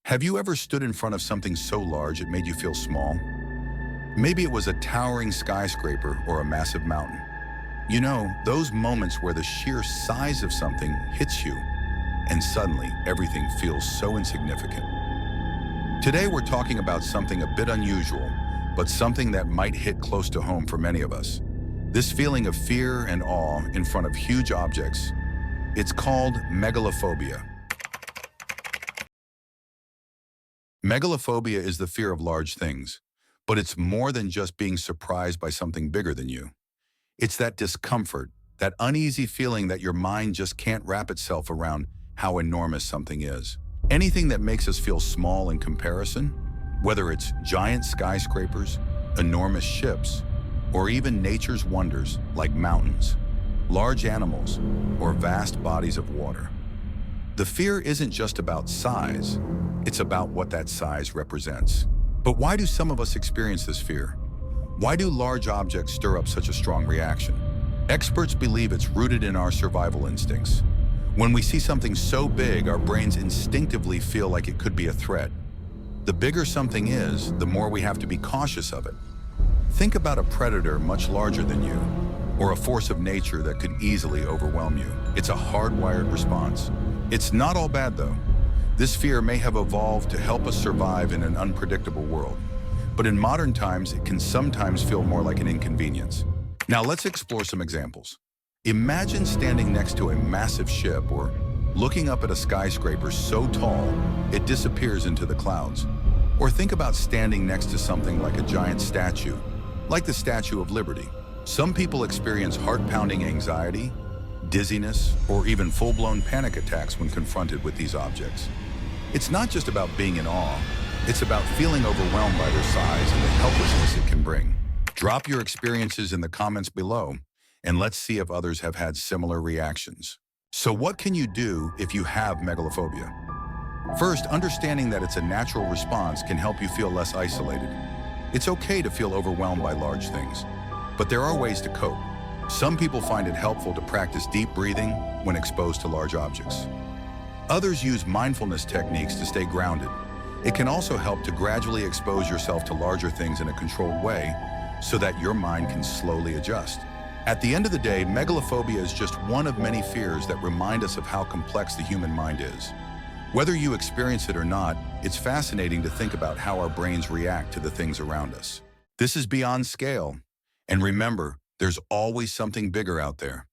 Have you ever stood in front of something so large it made you feel small? Maybe it was a towering skyscraper or a massive mountain. You know, those moments where the sheer size of something hits you, and suddenly everything feels so insignificant. Today we're talking about something a bit unusual, but something that might hit close to home for many of us. This feeling of fear and awe in front of huge objects. It's called megalophobia. Megalophobia is the fear of large things, but it's more than just being surprised by something bigger than you. It's that discomfort, that uneasy feeling that your mind just can't wrap itself around how enormous something is. Anything that makes us feel small in comparison, whether it's giant skyscrapers, enormous ships, or even nature's wonders like mountains, large animals, or vast bodies of water. The fear isn't just about size, it's about what that size represents. But why do some of us experience this fear? Why do large objects stir up such a strong reaction? Experts believe it's rooted in our survival instincts. When we see something so big, our brains instinctively feel like it could be a threat. The bigger something is, the more we have to be cautious of it. Think about a predator much larger than you, or a force of nature that could easily overwhelm you. It's a hardwired response. It's not all bad though. This fear may have evolved to help us survive in an unpredictable world, but in modern times, it can sometimes feel more like an inconvenience. Now let's explore some examples. Imagine standing next to a massive ship or looking up at a skyscraper so tall, it disappears into the clouds. Or think about standing next to something like a giant statue, like the Statue of Liberty. Some people experience heart-pounding anxiety, dizziness, or even full-blown panic attacks when confronted with these objects. It's not just about being in awe, it's about feeling overwhelmed by their size and the helplessness it can bring. Drop your experiences in the comments below, and let's see if others have had similar reactions. So what can you do if you have megalophobia? First, understanding that it's a natural response can help you feel less isolated. It's okay to feel overwhelmed by large things, but there are ways to cope. Some people find it helpful to practice deep breathing when exposed to large objects. Others use mindfulness techniques to stay grounded. It can also help to gradually expose yourself to larger things in a controlled way so that your mind can slowly adjust. At the end of the day, megalophobia is just one of many fears that remind us of how complex the human mind is. Whether you experience it or not, it's fascinating to think about how our brains react to the things around us. This is beyond scale. And remember, there's always something bigger out there.